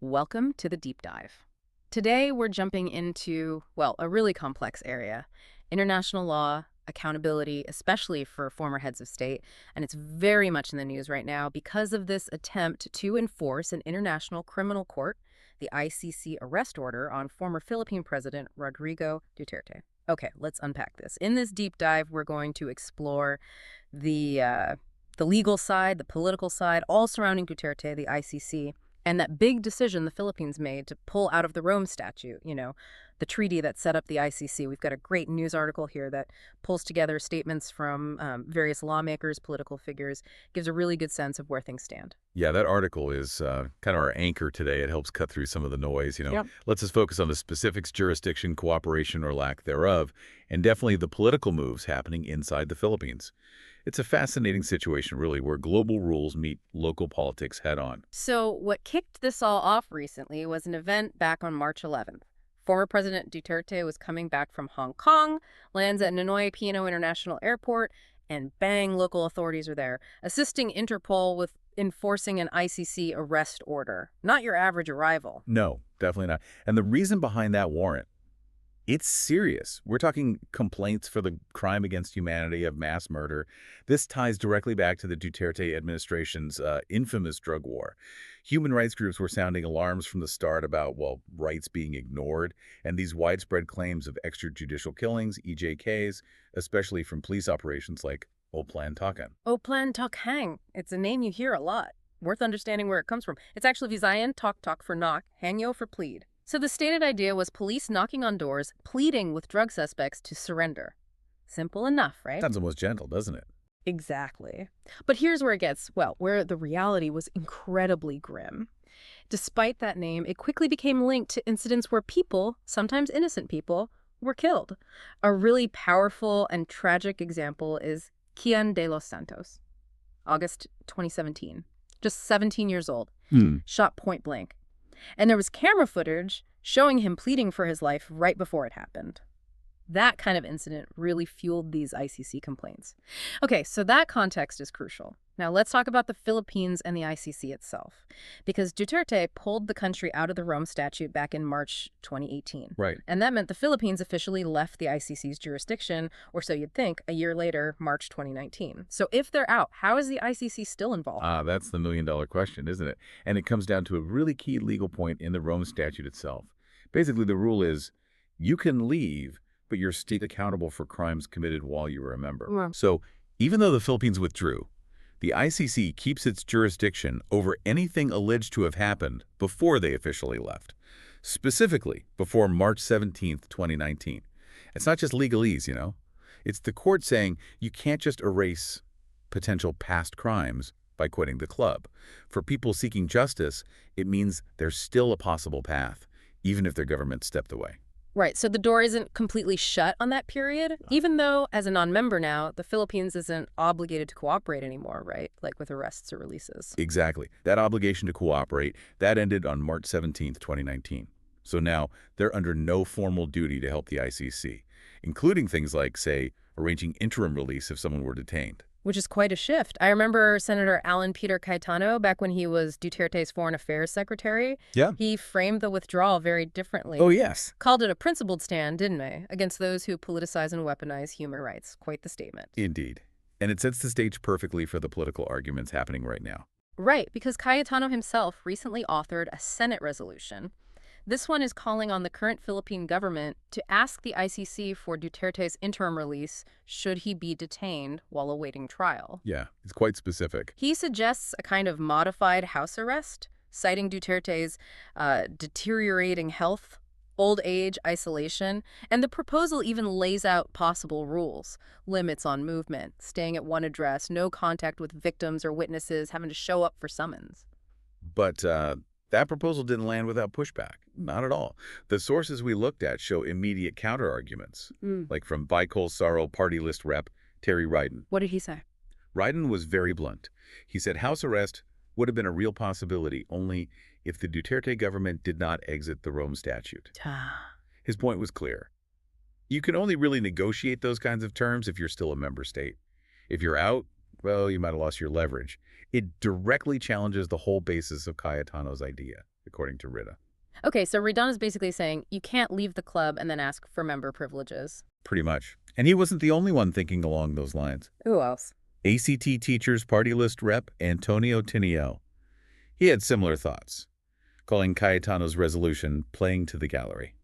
Welcome to the deep dive. Today, we're jumping into, well, a really complex area: international law, accountability, especially for former heads of state. And it's very much in the news right now because of this attempt to enforce an international criminal court, the ICC arrest order on former Philippine President Rodrigo Duterte. Okay, let's unpack this. In this deep dive, we're going to explore the uh, the legal side, the political side, all surrounding Duterte, the ICC, and that big decision the Philippines made to pull out of the Rome Statute, the treaty that set up the ICC. We've got a great news article here that pulls together statements from various lawmakers, political figures, gives a really good sense of where things stand. Yeah, that article is kind of our anchor today. It helps cut through some of the noise, Yep. lets us focus on the specifics, jurisdiction, cooperation, or lack thereof, and definitely the political moves happening inside the Philippines. It's a fascinating situation, really, where global rules meet local politics head-on. So what kicked this all off recently was an event back on March 11th. Former President Duterte was coming back from Hong Kong, lands at Ninoy Aquino International Airport, and bang, local authorities are there, assisting Interpol with enforcing an ICC arrest order. Not your average arrival. No, definitely not. And the reason behind that warrant, it's serious. We're talking complaints for the crime against humanity of mass murder. This ties directly back to the Duterte administration's infamous drug war. Human rights groups were sounding alarms from the start about, well, rights being ignored, and these widespread claims of extrajudicial killings, EJKs, especially from police operations like Oplan Tokan. Oplan Tok Hang. It's a name you hear a lot. Worth understanding where it comes from. It's actually Visayan Tok Tok for knock, Hangyo for plead. So the stated idea was police knocking on doors, pleading with drug suspects to surrender. Simple enough, right? Sounds almost gentle, doesn't it? Exactly. But here's where it gets, well, where the reality was incredibly grim. Despite that name, it quickly became linked to incidents where people, sometimes innocent people, were killed. A really powerful and tragic example is Kian de los Santos, August 2017. Just 17 years old, shot point blank. And there was camera footage showing him pleading for his life right before it happened. That kind of incident really fueled these ICC complaints. Okay, so that context is crucial. Now let's talk about the Philippines and the ICC itself, because Duterte pulled the country out of the Rome Statute back in March 2018. Right. And that meant the Philippines officially left the ICC's jurisdiction, or so you'd think, a year later, March 2019. So if they're out, how is the ICC still involved? That's the million-dollar question, isn't it? And it comes down to a really key legal point in the Rome Statute itself. Basically, the rule is you can leave, but you're still accountable for crimes committed while you were a member. Yeah. So even though the Philippines withdrew, the ICC keeps its jurisdiction over anything alleged to have happened before they officially left, specifically before March 17th, 2019. It's not just legalese, It's the court saying you can't just erase potential past crimes by quitting the club. For people seeking justice, it means there's still a possible path, even if their government stepped away. Right, so the door isn't completely shut on that period, even though, as a non-member now, the Philippines isn't obligated to cooperate anymore, right? Like with arrests or releases. Exactly. That obligation to cooperate, that ended on March 17th, 2019. So now they're under no formal duty to help the ICC, including things like, say, arranging interim release if someone were detained. Which is quite a shift. I remember Senator Alan Peter Cayetano, back when he was Duterte's Foreign Affairs Secretary. Yeah. He framed the withdrawal very differently. Oh, yes. Called it a principled stand, didn't they? Against those who politicize and weaponize human rights. Quite the statement. Indeed. And it sets the stage perfectly for the political arguments happening right now. Right, because Cayetano himself recently authored a Senate resolution. This one is calling on the current Philippine government to ask the ICC for Duterte's interim release should he be detained while awaiting trial. Yeah, it's quite specific. He suggests a kind of modified house arrest, citing Duterte's deteriorating health, old age, isolation, and the proposal even lays out possible rules: limits on movement, staying at one address, no contact with victims or witnesses, having to show up for summons. But that proposal didn't land without pushback. Not at all. The sources we looked at show immediate counter-arguments, like from Bicol Sorrow party list rep Terry Ryden. What did he say? Ryden was very blunt. He said house arrest would have been a real possibility only if the Duterte government did not exit the Rome Statute. His point was clear. You can only really negotiate those kinds of terms if you're still a member state. If you're out, well, you might have lost your leverage. It directly challenges the whole basis of Cayetano's idea. according to Rita. Okay, so Redon is basically saying you can't leave the club and then ask for member privileges. Pretty much. And he wasn't the only one thinking along those lines. Who else? ACT Teachers Party List Rep Antonio Tinio. He had similar thoughts, calling Cayetano's resolution playing to the gallery.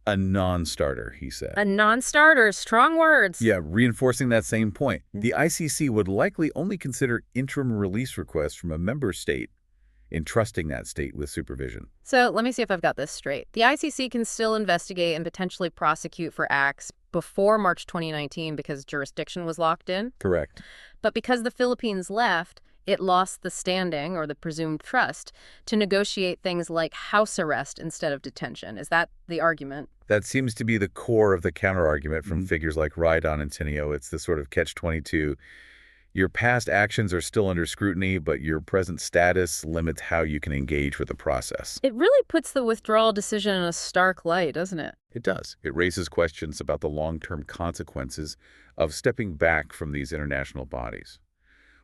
A non-starter, he said. A non-starter, strong words. Yeah, reinforcing that same point. The ICC would likely only consider interim release requests from a member state, entrusting that state with supervision. So let me see if I've got this straight. The ICC can still investigate and potentially prosecute for acts before March 2019 because jurisdiction was locked in. Correct. But because the Philippines left, it lost the standing, or the presumed trust, to negotiate things like house arrest instead of detention. Is that the argument? That seems to be the core of the counterargument from figures like Rydon and Tinio. It's the sort of catch-22. Your past actions are still under scrutiny, but your present status limits how you can engage with the process. It really puts the withdrawal decision in a stark light, doesn't it? It does. It raises questions about the long-term consequences of stepping back from these international bodies.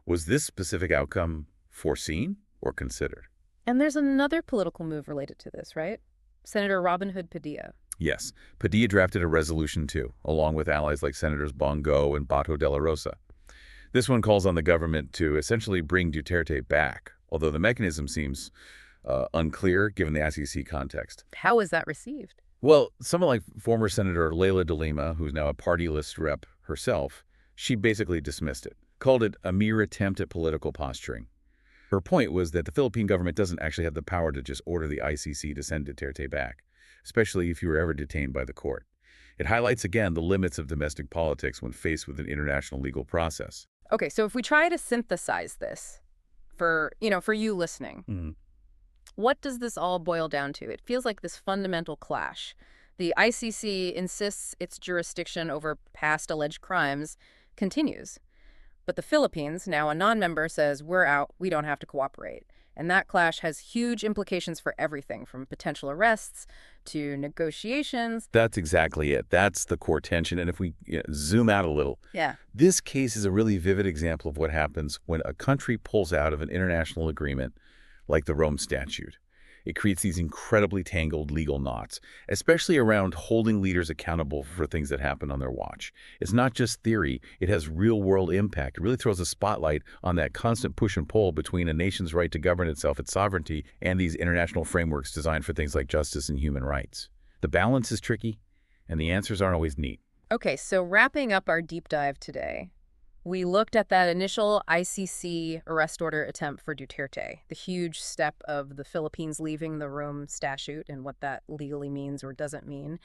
Was this specific outcome foreseen or considered? And there's another political move related to this, right? Senator Robin Hood Padilla. Yes. Padilla drafted a resolution too, along with allies like Senators Bongo and Bato de la Rosa. This one calls on the government to essentially bring Duterte back, although the mechanism seems unclear given the ICC context. How was that received? Well, someone like former Senator Leila de Lima, who's now a party list rep herself, she basically dismissed it, called it a mere attempt at political posturing. Her point was that the Philippine government doesn't actually have the power to just order the ICC to send Duterte back, especially if you were ever detained by the court. It highlights again the limits of domestic politics when faced with an international legal process. Okay, so if we try to synthesize this for you listening, what does this all boil down to? It feels like this fundamental clash. The ICC insists its jurisdiction over past alleged crimes continues. But the Philippines, now a non-member, says we're out, we don't have to cooperate. And that clash has huge implications for everything from potential arrests to negotiations. That's exactly it. That's the core tension. And if we zoom out a little, this case is a really vivid example of what happens when a country pulls out of an international agreement like the Rome Statute. It creates these incredibly tangled legal knots, especially around holding leaders accountable for things that happen on their watch. It's not just theory, it has real-world impact. It really throws a spotlight on that constant push and pull between a nation's right to govern itself, its sovereignty, and these international frameworks designed for things like justice and human rights. The balance is tricky, and the answers aren't always neat. Okay, so wrapping up our deep dive today, we looked at that initial ICC arrest order attempt for Duterte, the huge step of the Philippines leaving the Rome Statute and what that legally means or doesn't mean.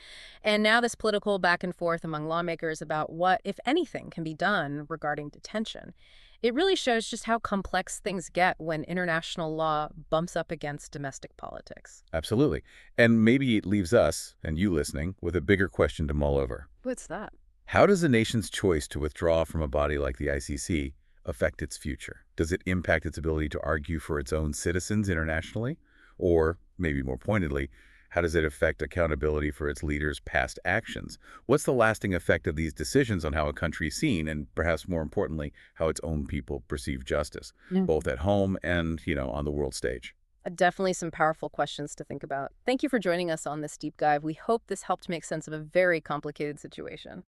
And now this political back and forth among lawmakers about what, if anything, can be done regarding detention. It really shows just how complex things get when international law bumps up against domestic politics. Absolutely. And maybe it leaves us, and you listening, with a bigger question to mull over. What's that? How does a nation's choice to withdraw from a body like the ICC affect its future? Does it impact its ability to argue for its own citizens internationally? Or, maybe more pointedly, how does it affect accountability for its leaders' past actions? What's the lasting effect of these decisions on how a country is seen and, perhaps more importantly, how its own people perceive justice, both at home and, on the world stage? Definitely some powerful questions to think about. Thank you for joining us on this deep dive. We hope this helped make sense of a very complicated situation.